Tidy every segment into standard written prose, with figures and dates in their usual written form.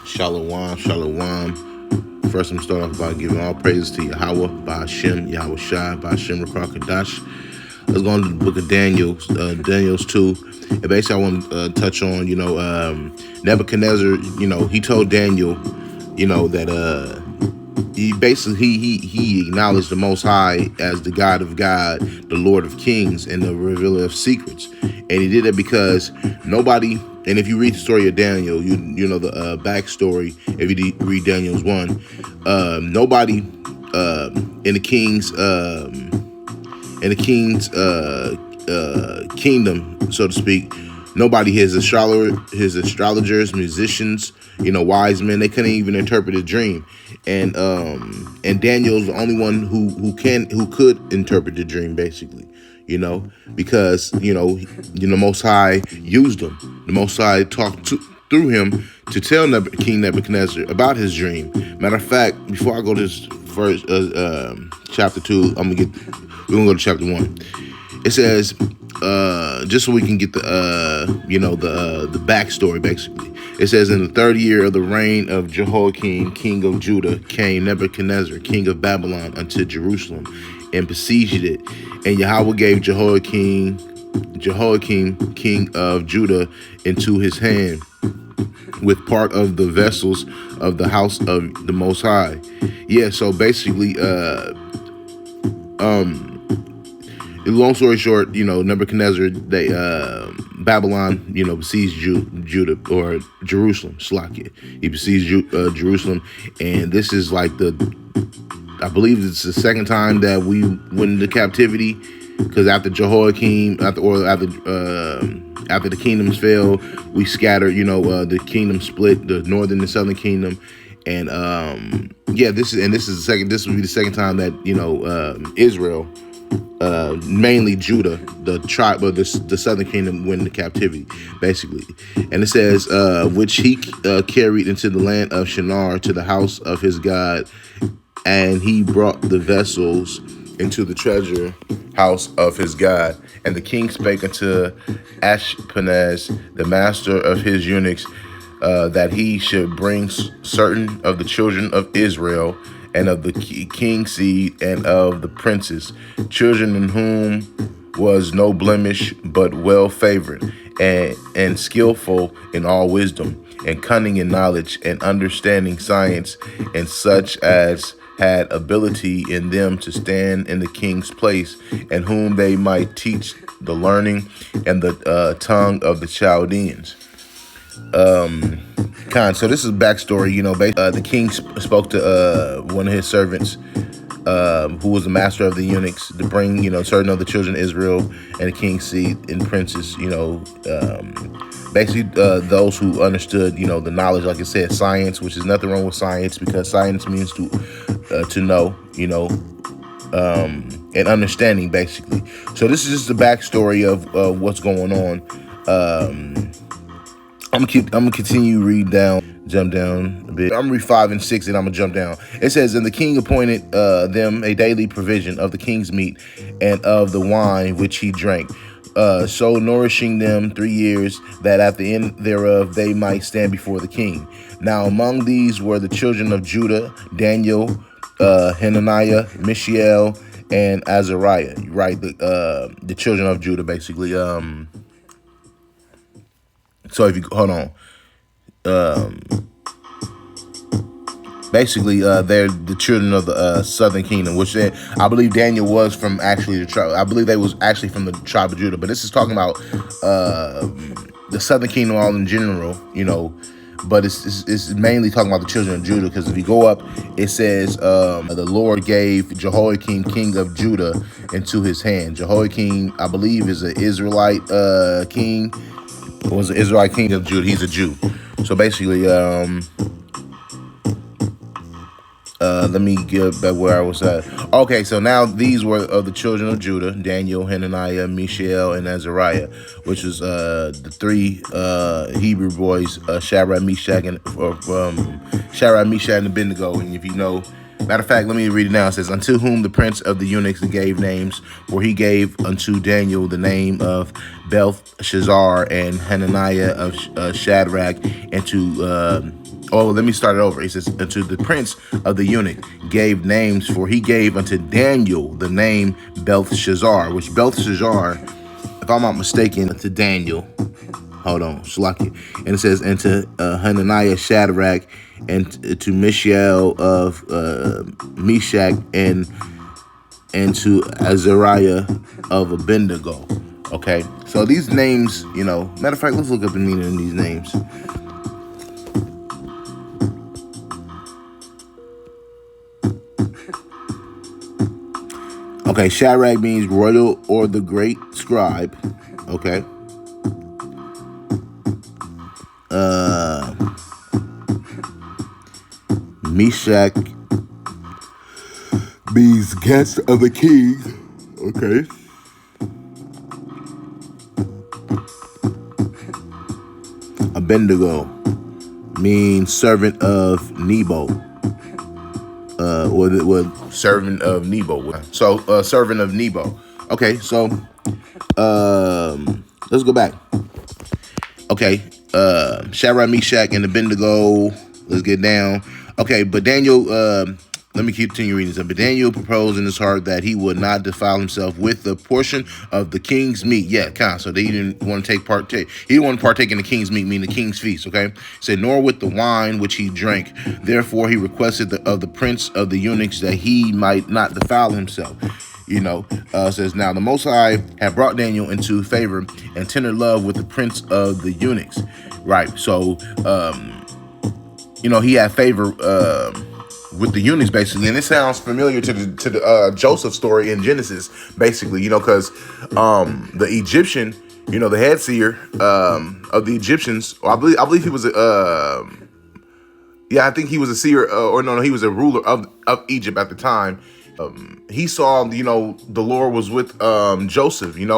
Shalom, shalom. First, I'm starting off by giving all praises to Yahweh, by Hashem, Yahweh Shai, by Hashem Rakakadash. Let's go on to the book of Daniel, Daniel's 2. And basically, I want to touch on, Nebuchadnezzar, he told Daniel, that he acknowledged the Most High as the God of God, the Lord of Kings, and the revealer of secrets. And he did it because nobody, and if you read the story of Daniel, you know the backstory. If you read Daniel's 1, nobody in the king's kingdom, so to speak, nobody, his astrologers, musicians, wise men, they couldn't even interpret a dream. And Daniel's the only one who could interpret the dream, basically, because the Most High used him. The Most High talked through him to tell King Nebuchadnezzar about his dream. Matter of fact, before I go to this first chapter 2, we're gonna go to chapter 1. It says, just so we can get the backstory, basically. It says, in the 3rd year of the reign of Jehoiakim, king of Judah, came Nebuchadnezzar, king of Babylon, unto Jerusalem, and besieged it. And Yahweh gave Jehoiakim, king of Judah, into his hand, with part of the vessels of the house of the Most High. Yeah, so basically, long story short, Nebuchadnezzar, Babylon, besieged Judah, or Jerusalem, Slakia. He besieged Jerusalem, and this is like I believe it's the second time that we went into captivity, because after Jehoiakim, after the kingdoms fell, we scattered. The kingdom split, the northern and southern kingdom, and this will be the second time that Israel, mainly Judah, the tribe of the southern kingdom, went into captivity, basically. And it says, which he carried into the land of Shinar to the house of his God, and he brought the vessels into the treasure house of his God. And the king spake unto Ashpenaz, the master of his eunuchs, that he should bring certain of the children of Israel, and of the king's seed, and of the princes, children in whom was no blemish, but well favored, and skillful in all wisdom, and cunning in knowledge, and understanding science, and such as had ability in them to stand in the king's place, and whom they might teach the learning and the tongue of the Chaldeans. So this is backstory. The king spoke to one of his servants, who was the master of the eunuchs, to bring certain of the children of Israel and the king's seed and princes. Basically those who understood the knowledge, like I said, science, which is nothing wrong with science, because science means to know, and understanding, basically. So this is just the backstory of what's going on. I'm gonna continue read down, jump down a bit. I'm gonna read 5 and 6, and I'm gonna jump down. It says, and the king appointed them a daily provision of the king's meat and of the wine which he drank, so nourishing them 3 years, that at the end thereof they might stand before the king. Now among these were the children of Judah, Daniel, Hananiah, Mishael, and Azariah. Right, the children of Judah, basically. So if you hold on, basically they're the children of the southern kingdom, which I believe Daniel was from actually the tribe. I believe they was actually from the tribe of Judah, but this is talking about the southern kingdom all in general, But it's mainly talking about the children of Judah, because if you go up, it says the Lord gave Jehoiakim, king of Judah, into his hand. Jehoiakim, I believe, is an Israelite king. Was an Israelite king of Judah. He's a Jew. So basically, let me get back where I was at. Okay, so now these were of the children of Judah: Daniel, Hananiah, Mishael, and Azariah, which was the 3 Hebrew boys, Shadrach, Meshach, and Abednego. And if you know, matter of fact, let me read it now. It says, unto whom the prince of the eunuchs gave names, for he gave unto Daniel the name of Belshazzar, and Hananiah of Shadrach, and to Oh, let me start it over. He says, unto the prince of the eunuch gave names, for he gave unto Daniel the name Belteshazzar, which Belteshazzar, if I'm not mistaken, to Daniel. Hold on, Shalaki. And it says, and to Hananiah, Shadrach, and to Mishael of Meshach, and to Azariah of Abednego. Okay, so these names, matter of fact, let's look up the meaning of these names. Okay, Shadrach means royal or the great scribe. Okay. Meshach means guest of the king. Okay. Abednego means servant of Nebo. Or servant of Nebo. So, servant of Nebo. Okay, so, let's go back. Okay, Shadrach, Meshach, and Abednego. Let's get down. Okay, but Daniel, let me continue reading this. But Daniel proposed in his heart that he would not defile himself with the portion of the king's meat. Yeah, kind of. So they didn't want to He didn't want to partake in the king's meat, meaning the king's feast. Okay, he said, nor with the wine which he drank. Therefore, he requested of the prince of the eunuchs that he might not defile himself. Says, now the Most High had brought Daniel into favor and tender love with the prince of the eunuchs. Right. So, he had favor with the eunuchs, basically. And it sounds familiar to the Joseph story in Genesis, basically, because the Egyptian, the head seer of the Egyptians, I believe he was I think he was a seer, he was a ruler of Egypt at the time. He saw, the Lord was with Joseph, and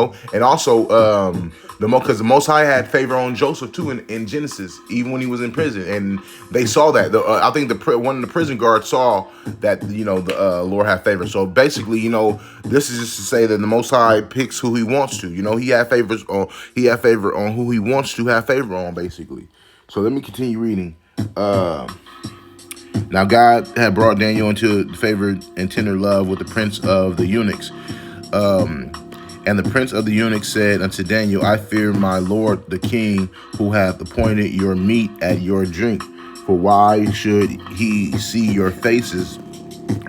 also because the Most High had favor on Joseph too in Genesis, even when he was in prison, and they saw that. I think one of the prison guards saw that the Lord had favor. So basically, this is just to say that the Most High picks who He wants to. He had favor on who He wants to have favor on, basically. So let me continue reading. Now God had brought Daniel into favor and tender love with the prince of the eunuchs. And the prince of the eunuchs said unto Daniel, I fear my lord the king, who hath appointed your meat at your drink. For why should he see your faces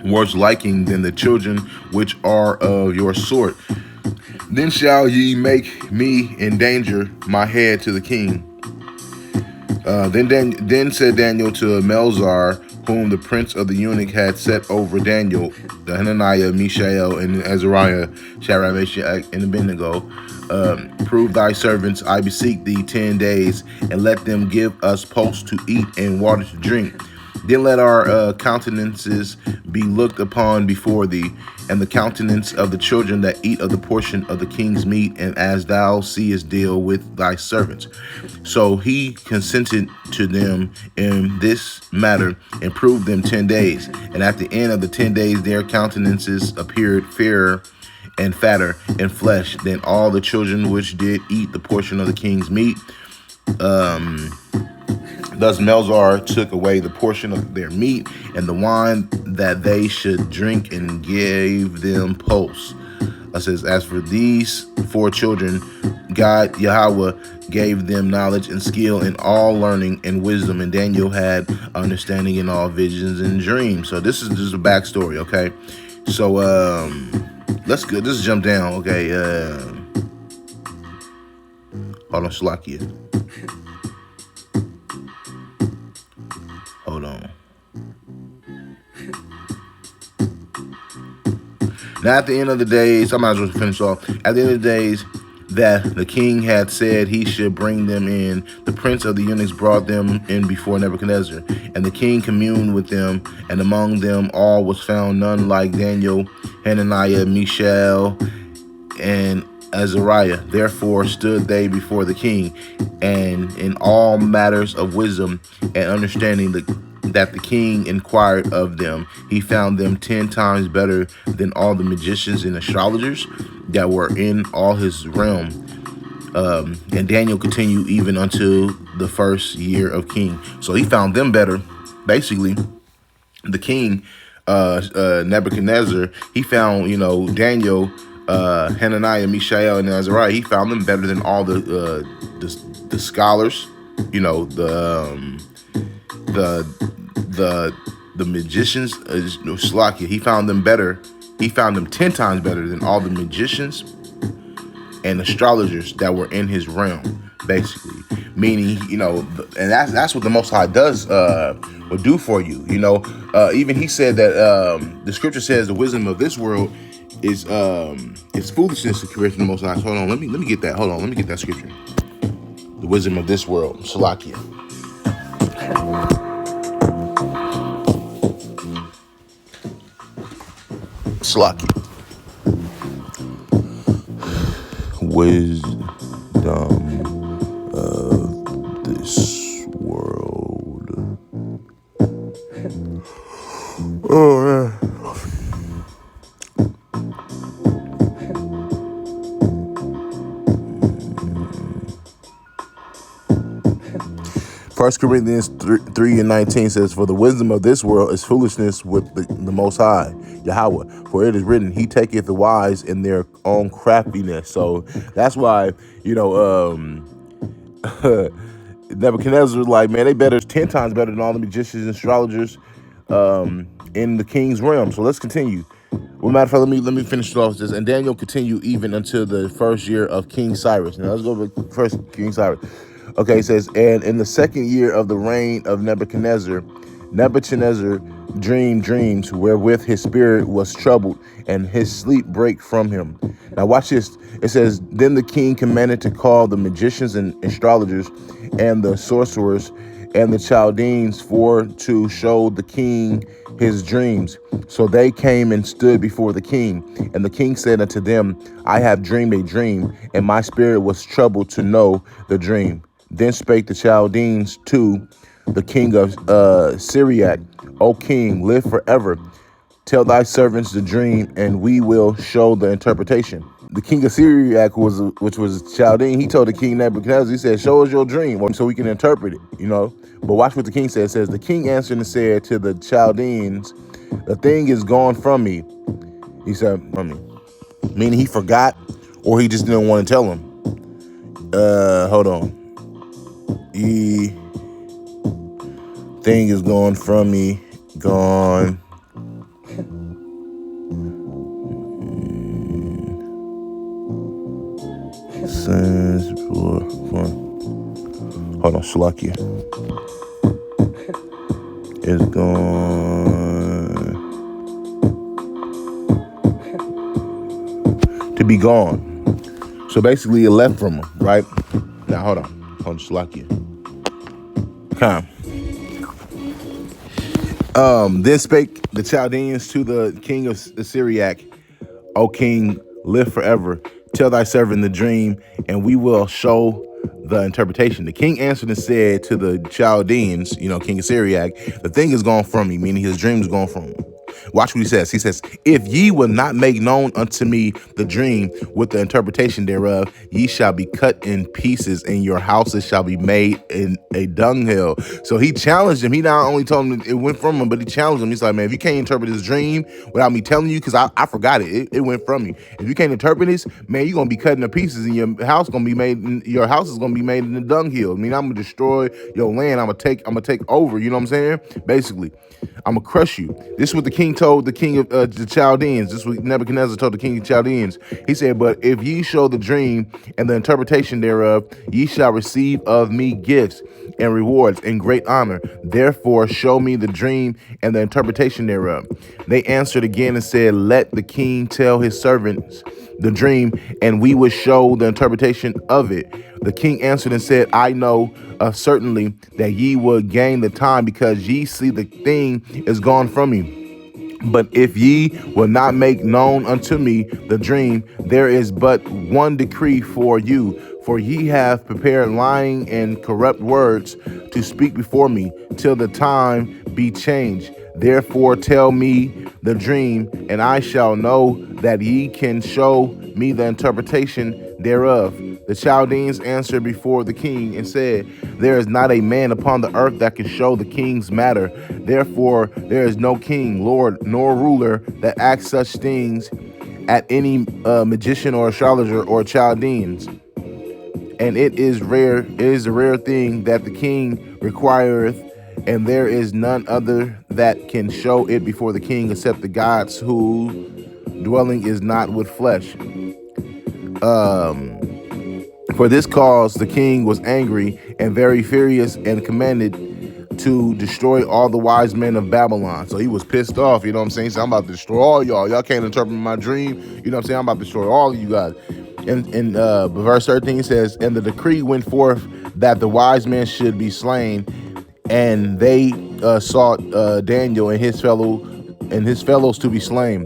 worse liking than the children which are of your sort? Then shall ye make me endanger my head to the king. Then said Daniel to Melzar, whom the prince of the eunuch had set over Daniel, the Hananiah, Mishael, and Azariah, Shadrach, Meshach, and Abednego, prove thy servants, I beseech thee, 10 days, and let them give us posts to eat and water to drink. Then let our countenances be looked upon before thee, and the countenance of the children that eat of the portion of the king's meat, and as thou seest deal with thy servants. So he consented to them in this matter, and proved them 10 days. And at the end of the 10 days, their countenances appeared fairer and fatter in flesh than all the children which did eat the portion of the king's meat. Thus Melzar took away the portion of their meat and the wine that they should drink, and gave them posts. It says, as for these 4 children, God Yahweh gave them knowledge and skill in all learning and wisdom, and Daniel had understanding in all visions and dreams. So this is just a backstory, okay? So let's go. Let's jump down, okay? Hold on, Shalakia. Hold on. Now, at the end of the days, I might as well finish off. At the end of the days that the king had said he should bring them in, the prince of the eunuchs brought them in before Nebuchadnezzar. And the king communed with them, and among them all was found none like Daniel, Hananiah, Mishael, and Azariah. Therefore stood they before the king, and in all matters of wisdom and understanding that the king inquired of them, he found them 10 times better than all the magicians and astrologers that were in all his realm. And Daniel continued even unto the first year of king. So he found them better. Basically, the king, Nebuchadnezzar, he found, Daniel, Hananiah, Mishael, and Azariah. He found them better than all the scholars, the the magicians. Slakia. He found them better. He found them 10 times better than all the magicians and astrologers that were in his realm, basically. Meaning, and that's what the Most High does, will do for you. Even he said that the scripture says the wisdom of this world is foolishness to compare to the Most High. Hold on, let me get that. Hold on, let me get that scripture. The wisdom of this world, Salakia. Salakia. Wisdom of this world. Oh, man. First Corinthians 3:19 says, "For the wisdom of this world is foolishness with the Most High, Yahweh. For it is written, He taketh the wise in their own craftiness." So that's why, Nebuchadnezzar was like, man, they better 10 times better than all the magicians and astrologers in the king's realm. So let's continue. Well, matter of fact, let me finish it off with this. And Daniel continued even until the first year of King Cyrus. Now let's go to first King Cyrus. Okay, it says, and in the second year of the reign of Nebuchadnezzar dreamed dreams wherewith his spirit was troubled, and his sleep brake from him. Now watch this. It says, then the king commanded to call the magicians and astrologers and the sorcerers and the Chaldeans for to show the king his dreams. So they came and stood before the king. And the king said unto them, I have dreamed a dream, and my spirit was troubled to know the dream. Then spake the Chaldeans to the king of Syriac, O king, live forever. Tell thy servants the dream, and we will show the interpretation. The king of Syriac, which was Chaldean, he told the king Nebuchadnezzar, he said, show us your dream so we can interpret it, But watch what the king said. It says, the king answered and said to the Chaldeans, the thing is gone from me. He said, meaning he forgot, or he just didn't want to tell him. Hold on. Thing is gone from me, gone. Hold on, Shalakia. It's gone. To be gone. So basically it left from him, right? Now hold on, Shalakia. Come. Then spake the Chaldeans to the king of Syriac, O king, live forever. Tell thy servant the dream, and we will show the interpretation. The king answered and said to the Chaldeans, king of Syriac, the thing is gone from me, meaning his dream is gone from him. Watch what he says. He says, if ye will not make known unto me the dream with the interpretation thereof, ye shall be cut in pieces, and your houses shall be made in a dunghill. So he challenged him. He not only told him it went from him, but he challenged him. He's like, man, if you can't interpret this dream without me telling you, because I forgot it. It went from me. If you can't interpret this, man, you're gonna be cut into pieces, and your house is gonna be made in a dunghill. I mean, I'm gonna destroy your land. I'm gonna take over. You know what I'm saying? Basically, I'm gonna crush you. This is what the king told the king of the Chaldeans. This is what Nebuchadnezzar told the king of Chaldeans. He said, but if ye show the dream and the interpretation thereof, ye shall receive of me gifts and rewards and great honor. Therefore show me the dream and the interpretation thereof. They answered again and said, let the king tell his servants the dream, and we would show the interpretation of it. The king answered and said, I know certainly that ye will gain the time, because ye see the thing is gone from you. But if ye will not make known unto me the dream, there is but one decree for you. For ye have prepared lying and corrupt words to speak before me, till the time be changed. Therefore tell me the dream, and I shall know that ye can show me the interpretation thereof. The Chaldeans answered before the king and said, there is not a man upon the earth that can show the king's matter. Therefore, there is no king, lord, nor ruler that acts such things at any magician or astrologer or Chaldeans. And it is a rare thing that the king requireth, and there is none other that can show it before the king except the gods whose dwelling is not with flesh. For this cause the king was angry and very furious and commanded to destroy all the wise men of Babylon. So he was pissed off, you know what I'm saying? He said, I'm about to destroy all y'all. Y'all can't interpret my dream. You know what I'm saying? I'm about to destroy all of you guys. And verse 13 says, and the decree went forth that the wise men should be slain, and they sought Daniel and his fellows to be slain.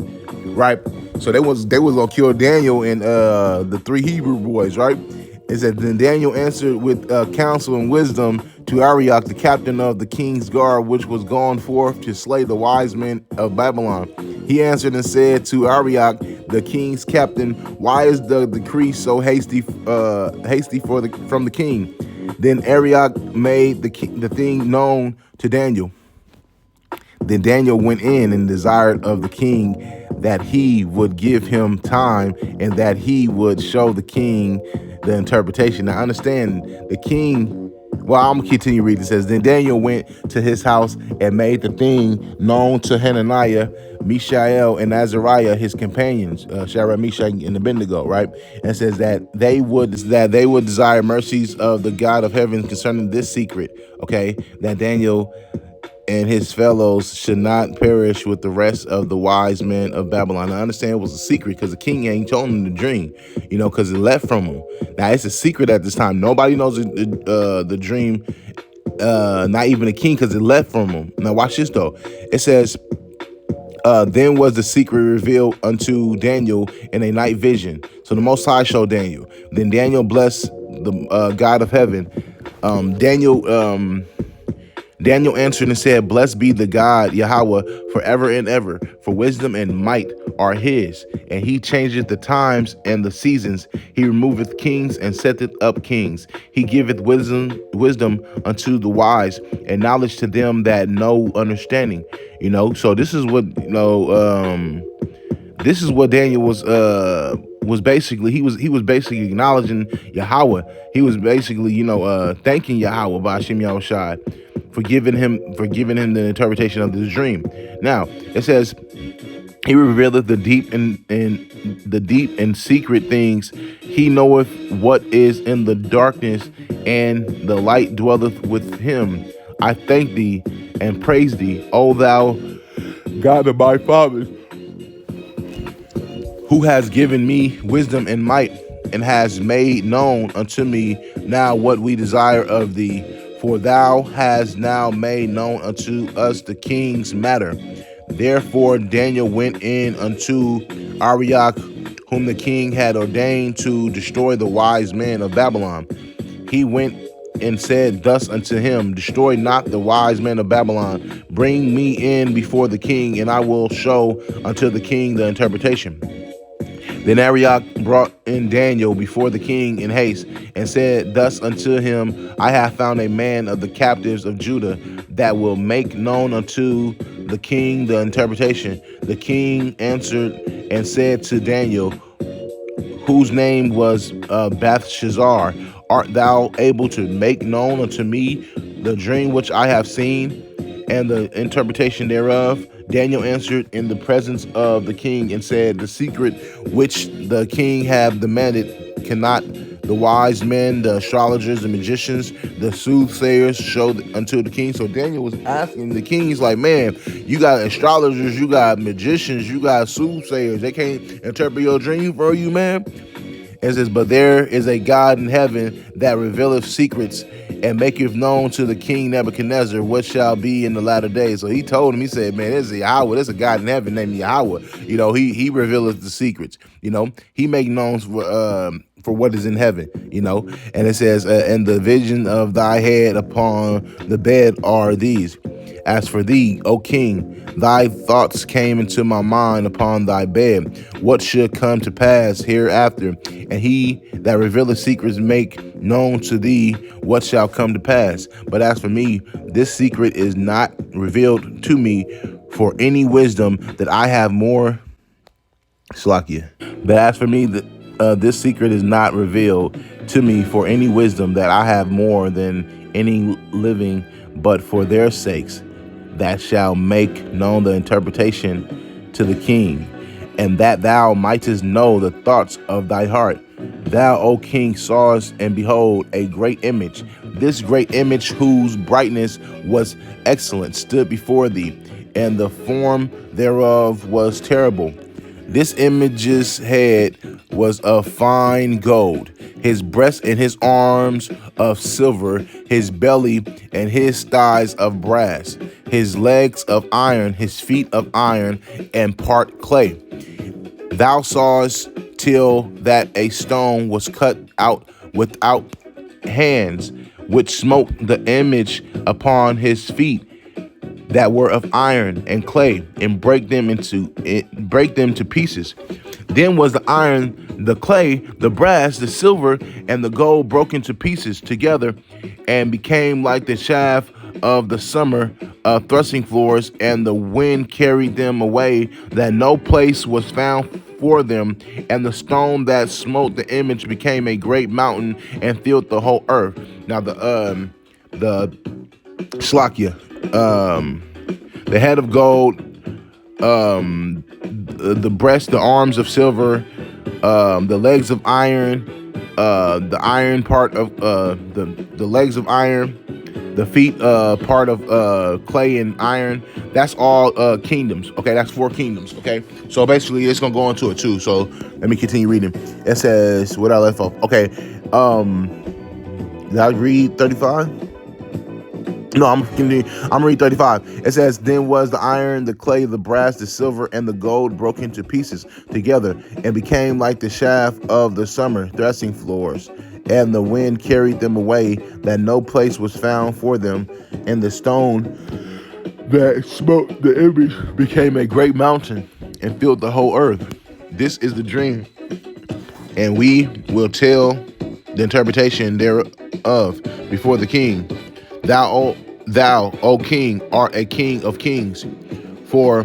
Right? So they was gonna kill Daniel and the three Hebrew boys, right? It said, then Daniel answered with counsel and wisdom to Arioch, the captain of the king's guard, which was gone forth to slay the wise men of Babylon. He answered and said to Arioch, the king's captain, why is the decree so hasty from the king? Then Arioch made the thing known to Daniel. Then Daniel went in and desired of the king that he would give him time and that he would show the king the interpretation. Now understand, the king, well, I'm gonna continue reading. It says, then Daniel went to his house and made the thing known to Hananiah, Mishael, and Azariah, his companions, Shadrach, Meshach, and Abednego, right? And it says that they would desire mercies of the God of heaven concerning this secret, okay, that Daniel and his fellows should not perish with the rest of the wise men of Babylon. I understand it was a secret because the king ain't told him the dream, you know, because it left from him. Now, it's a secret at this time. Nobody knows the dream, not even the king, because it left from him. Now, watch this, though. It says, then was the secret revealed unto Daniel in a night vision. So the Most High showed Daniel. Then Daniel blessed the God of heaven. Daniel answered and said, blessed be the God Yahweh forever and ever, for wisdom and might are his. And he changeth the times and the seasons. He removeth kings and setteth up kings. He giveth wisdom unto the wise, and knowledge to them that know understanding. You know, so this is what, you know, this is what Daniel was basically, he was basically acknowledging Yahweh. He was basically, you know, thanking Yahweh by Hashem Yahushai for giving him the interpretation of this dream. Now it says, he revealeth the deep and secret things. He knoweth what is in the darkness, and the light dwelleth with him. I thank thee and praise thee, O thou God of my fathers, who has given me wisdom and might, and has made known unto me now what we desire of thee. For thou hast now made known unto us the king's matter. Therefore Daniel went in unto Arioch, whom the king had ordained to destroy the wise men of Babylon. He went and said thus unto him, destroy not the wise men of Babylon. Bring me in before the king, and I will show unto the king the interpretation. Then Arioch brought in Daniel before the king in haste, and said thus unto him, I have found a man of the captives of Judah that will make known unto the king the interpretation. The king answered and said to Daniel, whose name was Belshazzar, art thou able to make known unto me the dream which I have seen, and the interpretation thereof? Daniel answered in the presence of the king and said, the secret which the king have demanded cannot the wise men, the astrologers, the magicians, the soothsayers show unto the king. So Daniel was asking the king, he's like, man, you got astrologers, you got magicians, you got soothsayers. They can't interpret your dream for you, man. It says, but there is a God in heaven that revealeth secrets, and maketh known to the king Nebuchadnezzar what shall be in the latter days. So he told him, he said, man, there's a Yahweh, there's a God in heaven named Yahweh. You know, he revealeth the secrets. You know, he make known for what is in heaven, you know. And it says, and the vision of thy head upon the bed are these. As for thee, O king, thy thoughts came into my mind upon thy bed, what should come to pass hereafter, and he that revealeth secrets make known to thee what shall come to pass. But as for me, this secret is not revealed to me for any wisdom that I have more. Slakia. But as for me, this secret is not revealed to me for any wisdom that I have more than any living, but for their sakes, that shall make known the interpretation to the king, and that thou mightest know the thoughts of thy heart. Thou, O king, sawest, and behold, a great image. This great image, whose brightness was excellent, stood before thee, and the form thereof was terrible. This image's head was of fine gold, his breast and his arms of silver, his belly and his thighs of brass, his legs of iron, his feet of iron, and part clay. Thou sawest till that a stone was cut out without hands, which smote the image upon his feet, that were of iron and clay, and break them to pieces. Then was the iron, the clay, the brass, the silver, and the gold broken to pieces together, and became like the shaft of the summer threshing floors, and the wind carried them away, that no place was found for them. And the stone that smote the image became a great mountain and filled the whole earth. Now the Slakia, the head of gold, the breast, the arms of silver, the legs of iron, the iron part of the legs of iron, the feet part of clay and iron. That's all kingdoms. Okay, that's 4 kingdoms. Okay, so basically it's gonna go into it too. So let me continue reading. It says what I left off. Okay, did I read 35? No, I'm reading 35. It says, then was the iron, the clay, the brass, the silver, and the gold broken to pieces together, and became like the shaft of the summer threshing floors. And the wind carried them away, that no place was found for them. And the stone that smote the image became a great mountain and filled the whole earth. This is the dream, and we will tell the interpretation thereof before the king. Thou, O king, art a king of kings, for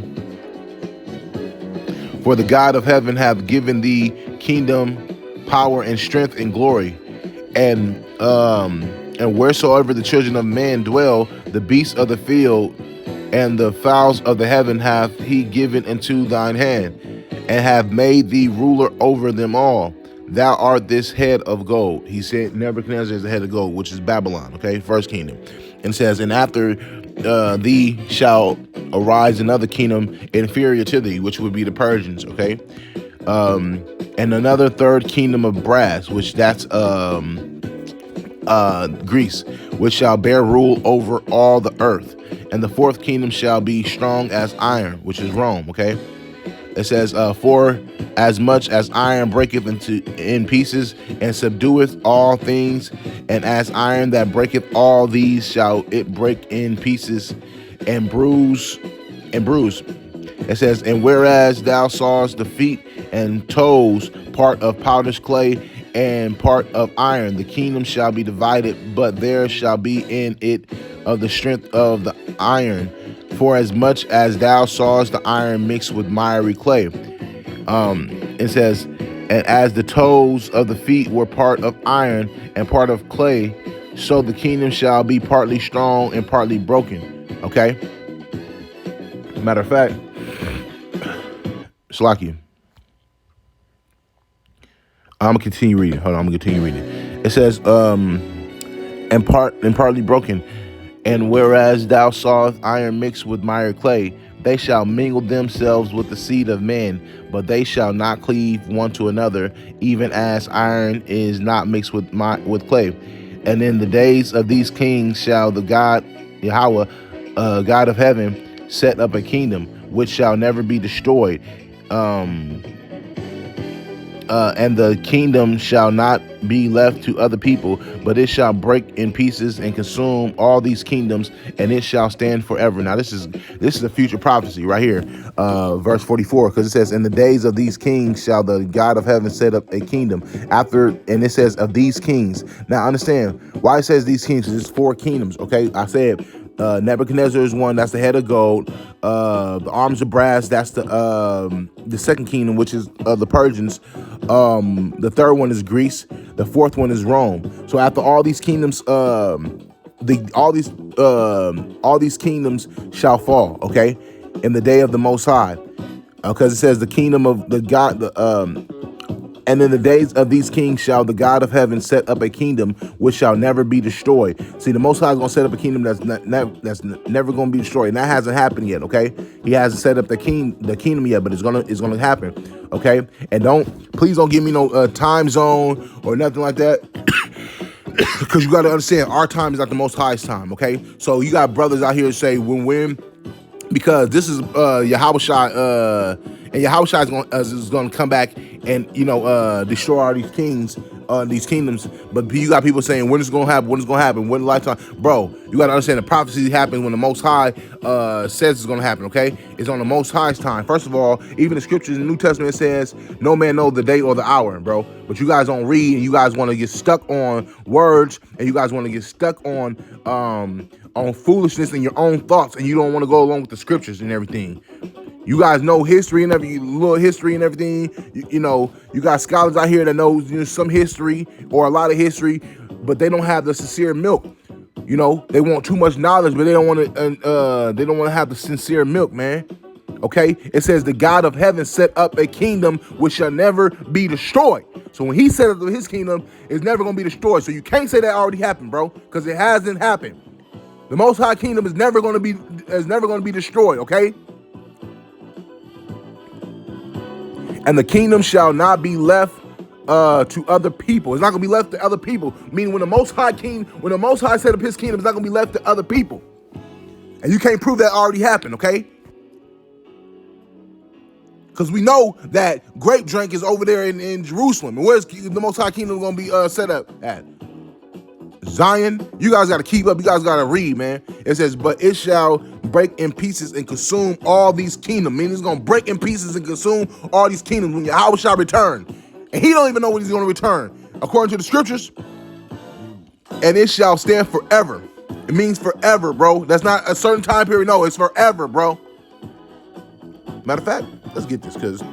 the God of heaven hath given thee kingdom, power, and strength, and glory. And wheresoever the children of men dwell, the beasts of the field and the fowls of the heaven hath he given into thine hand, and have made thee ruler over them all. Thou art this head of gold. He said Nebuchadnezzar is the head of gold, which is Babylon, okay, first kingdom. And says, and after thee shall arise another kingdom inferior to thee, which would be the Persians, okay? And another third kingdom of brass, which that's Greece, which shall bear rule over all the earth. And the fourth kingdom shall be strong as iron, which is Rome, okay? It says, for as much as iron breaketh in pieces and subdueth all things, and as iron that breaketh all these shall it break in pieces and bruise. It says, and whereas thou sawest the feet and toes, part of powdered clay and part of iron, the kingdom shall be divided, but there shall be in it of the strength of the iron. For as much as thou sawest the iron mixed with miry clay. It says, and as the toes of the feet were part of iron and part of clay, so the kingdom shall be partly strong and partly broken. Okay? Matter of fact, Slakia. I'm gonna continue reading. Hold on, I'm gonna continue reading. It says, and partly broken. And whereas thou sawest iron mixed with miry clay, they shall mingle themselves with the seed of men, but they shall not cleave one to another, even as iron is not mixed with clay. And in the days of these kings shall the God Yahweh, God of heaven, set up a kingdom which shall never be destroyed. And the kingdom shall not be left to other people, but it shall break in pieces and consume all these kingdoms, and it shall stand forever. Now this is a future prophecy right here, verse 44, because it says, "In the days of these kings shall the God of heaven set up a kingdom." After, and it says of these kings. Now understand why it says these kings, because it's 4 kingdoms. Okay, I said Nebuchadnezzar is one, that's the head of gold. The arms of brass, that's the second kingdom, which is the Persians. The third one is Greece. The fourth one is Rome. So after all these kingdoms, all these kingdoms shall fall. Okay, in the day of the Most High, because it says the kingdom of the God, and in the days of these kings shall the God of heaven set up a kingdom which shall never be destroyed. See, the Most High is going to set up a kingdom that's never going to be destroyed, and that hasn't happened yet. Okay, He hasn't set up the kingdom yet, but it's gonna happen. Okay, and please don't give me no time zone or nothing like that, because you got to understand our time is not the Most High's time. Okay, so you got brothers out here that say when. Because this is Yahushua, and Yahushua is going to come back and destroy all these these kingdoms. But you got people saying, when is it going to happen? When is it going to happen? When lifetime, bro? You got to understand the prophecy happens when the Most High says it's going to happen. Okay, it's on the Most High's time. First of all, even the scriptures in the New Testament says, "No man knows the day or the hour," bro. But you guys don't read, and you guys want to get stuck on words, and you guys want to get stuck on foolishness and your own thoughts, and you don't want to go along with the scriptures and everything. You guys know history and little history and everything. You got scholars out here that know some history or a lot of history, but they don't have the sincere milk. They want too much knowledge, but they don't want to have the sincere milk, man. Okay, it says the God of heaven set up a kingdom which shall never be destroyed. So when He set up His kingdom, it's never gonna be destroyed. So you can't say that already happened, bro, because it hasn't happened. The Most High kingdom is never going to be destroyed, okay? And the kingdom shall not be left to other people. It's not going to be left to other people. Meaning when the Most High set up His kingdom, it's not going to be left to other people. And you can't prove that already happened, okay? Because we know that grape drink is over there in Jerusalem. And where's the Most High kingdom going to be set up at? Zion. You guys got to keep up. You guys got to read, man. It says, "But it shall break in pieces and consume all these kingdoms." Meaning it's going to break in pieces and consume all these kingdoms when Yahweh shall return. And He don't even know when He's going to return. According to the scriptures, and it shall stand forever. It means forever, bro. That's not a certain time period. No, it's forever, bro. Matter of fact, let's get this, because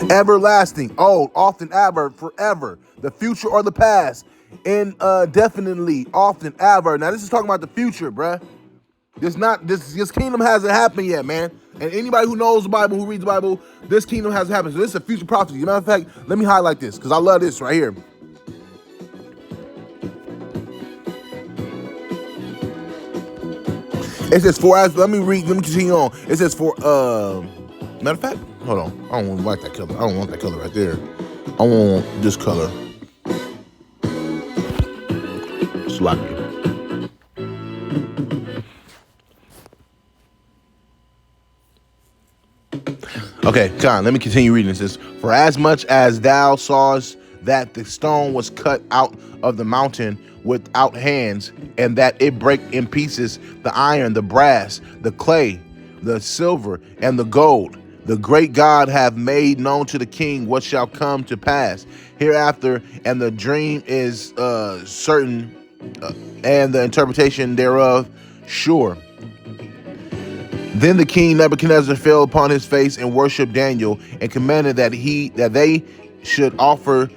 everlasting, old, often, ever, forever, the future or the past, indefinitely, often, ever. Now this is talking about the future, bruh. This kingdom hasn't happened yet, man. And anybody who knows the Bible, who reads the Bible, this kingdom hasn't happened. So this is a future prophecy. As a matter of fact, let me highlight this, because I love this right here. It says, let me continue on. It says, matter of fact, hold on. I don't like that color. I don't want that color right there. I want this color. Sloppy. Okay, John, let me continue reading. It says, "For as much as thou sawest that the stone was cut out of the mountain without hands, and that it brake in pieces the iron, the brass, the clay, the silver, and the gold, the great God hath made known to the king what shall come to pass hereafter, and the dream is certain, and the interpretation thereof sure. Then the king Nebuchadnezzar fell upon his face and worshipped Daniel, and commanded that they should offer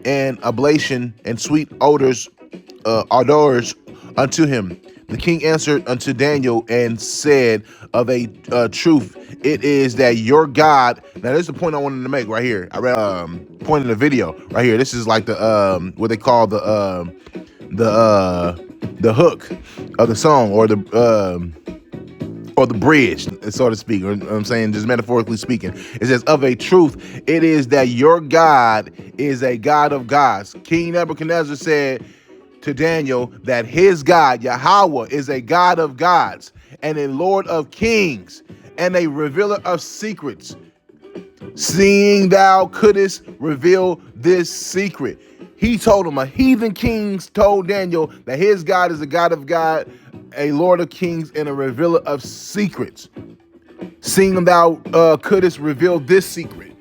an oblation and sweet odors unto him. The king answered unto Daniel and said, of a truth, it is that your God. Now, this is the point I wanted to make right here. I read point in the video right here. This is like the what they call the hook of the song, or the bridge, so to speak, or I'm saying just metaphorically speaking. It says, of a truth, it is that your God is a God of gods. King Nebuchadnezzar said to Daniel that his God, Yahweh, is a God of gods. and a Lord of kings, and a revealer of secrets. Seeing thou couldst reveal this secret. He told him, a heathen king told Daniel that his God is a God of God, a Lord of kings, and a revealer of secrets. Seeing thou couldst reveal this secret.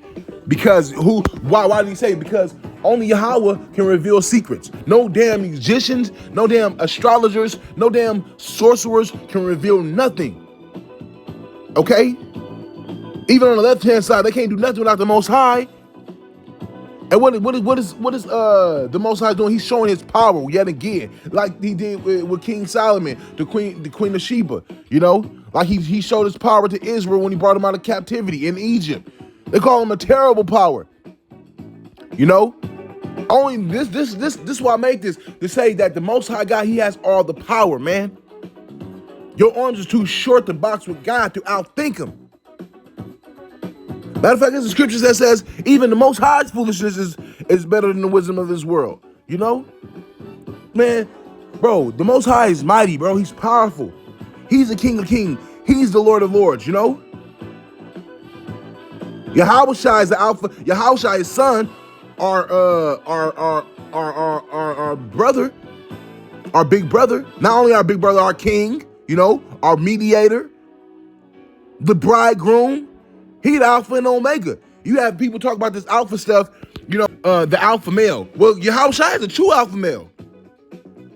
Because why did he say? Because only Yahweh can reveal secrets. No damn magicians, no damn astrologers, no damn sorcerers can reveal nothing. Okay? Even on the left-hand side, they can't do nothing without the Most High. And what is the Most High doing? He's showing his power yet again, like he did with King Solomon, the Queen of Sheba. You know, like he showed his power to Israel when he brought them out of captivity in Egypt. They call him a terrible power. You know, only this why I make this to say that the Most High God, he has all the power, man. Your arms are too short to box with God to outthink him. Matter of fact, there's a scripture that says even the Most High's foolishness is better than the wisdom of this world. You know? Man, bro, the Most High is mighty, bro. He's powerful. He's the King of Kings. He's the Lord of Lords, you know? Yahushua is the Alpha. Yahushua, his son, our brother, our big brother. Not only our big brother, our king, you know, our mediator, the bridegroom. He the Alpha and Omega. You have people talk about this alpha stuff, you know, the alpha male. Well, Yahushua is a true alpha male.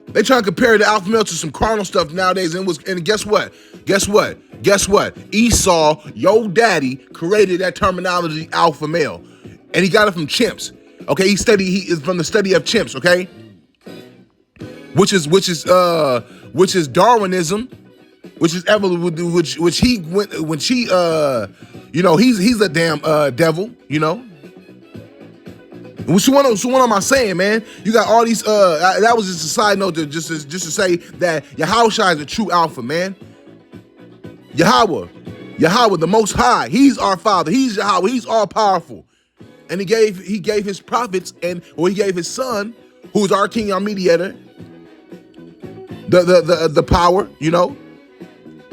They try to compare the alpha male to some carnal stuff nowadays, and guess what? Guess what? Guess what? Esau, your daddy, created that terminology, alpha male, and he got it from chimps. Okay, he is from the study of chimps. Okay, which is Darwinism, which is evolution, which he went when she you know, he's a damn devil, you know. So what am I saying, man? You got all these that was just a side note to just to say that Yahushua is a true alpha, man. Yahweh, the Most High, he's our Father. He's Yahweh. He's all powerful, and he gave his prophets he gave his son, who is our king, our mediator, the power, you know,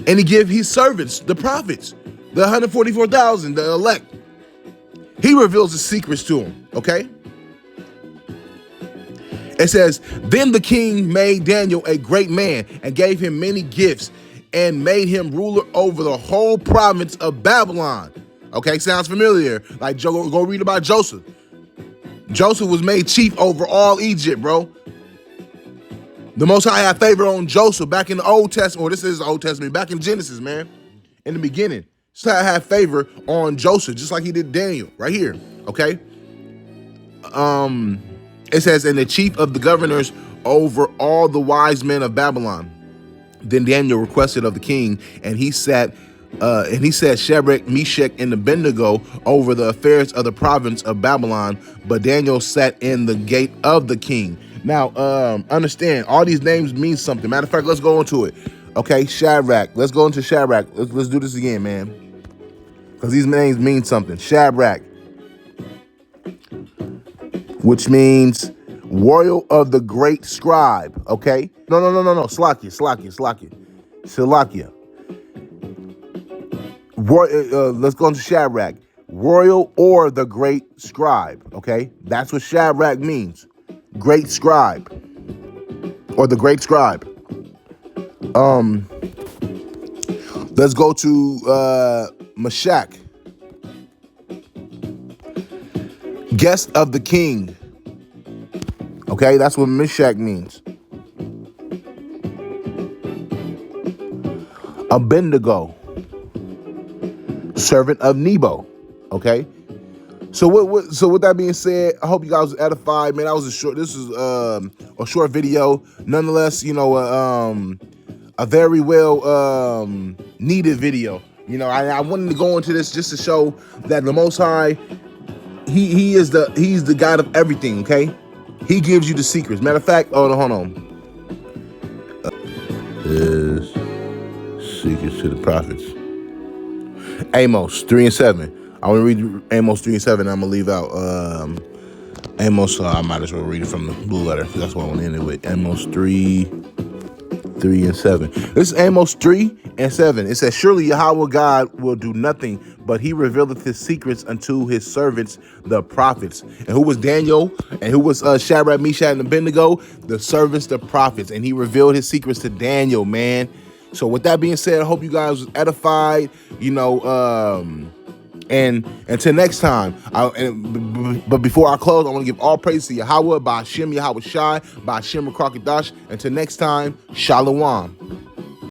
and he gave his servants, the prophets, the 144,000, the elect. He reveals the secrets to him. Okay. It says, then the king made Daniel a great man and gave him many gifts and made him ruler over the whole province of Babylon. Okay, sounds familiar. Like, go read about Joseph. Joseph was made chief over all Egypt, bro. The Most High had favor on Joseph back in the Old Testament. Or this is the Old Testament, back in Genesis, man. In the beginning. So I had favor on Joseph, just like he did Daniel, right here. Okay. It says, and the chief of the governors over all the wise men of Babylon. Then Daniel requested of the king, and he set Shadrach, Meshach, and Abednego over the affairs of the province of Babylon. But Daniel sat in the gate of the king. Now, understand, all these names mean something. Matter of fact, let's go into it. Okay, Shadrach. Let's go into Shadrach. Let's do this again, man. Because these names mean something. Shadrach, which means royal of the great scribe. Okay? No. Slakia. Let's go into Shadrach. Royal or the great scribe. Okay? That's what Shadrach means. Great scribe. Or the great scribe. Let's go to Meshach. Guest of the king. Okay, that's what Meshach means. Abednego, servant of Nebo. Okay, so with that being said, I hope you guys was edified, man. This is a short video, nonetheless. You know, a very well needed video. You know, I wanted to go into this just to show that the Most High, he's the God of everything. Okay. He gives you the secrets. Matter of fact, hold on. Is secrets to the prophets. Amos 3:7. I want to read Amos 3:7. I'm gonna leave out Amos. I might as well read it from the blue letter. That's what I want to end it with. Amos 3. 3 and 7. This is Amos 3 and 7. It says, surely Yahweh God will do nothing, but he revealeth his secrets unto his servants, the prophets. And who was Daniel? And who was Shadrach, Meshach, and Abednego? The servants, the prophets. And he revealed his secrets to Daniel, man. So with that being said, I hope you guys was edified, and until next time, but before I close, I want to give all praise to Yahweh, by Hashem Yahweh Shai, by Hashem Rakakadash. Until next time, Shalom.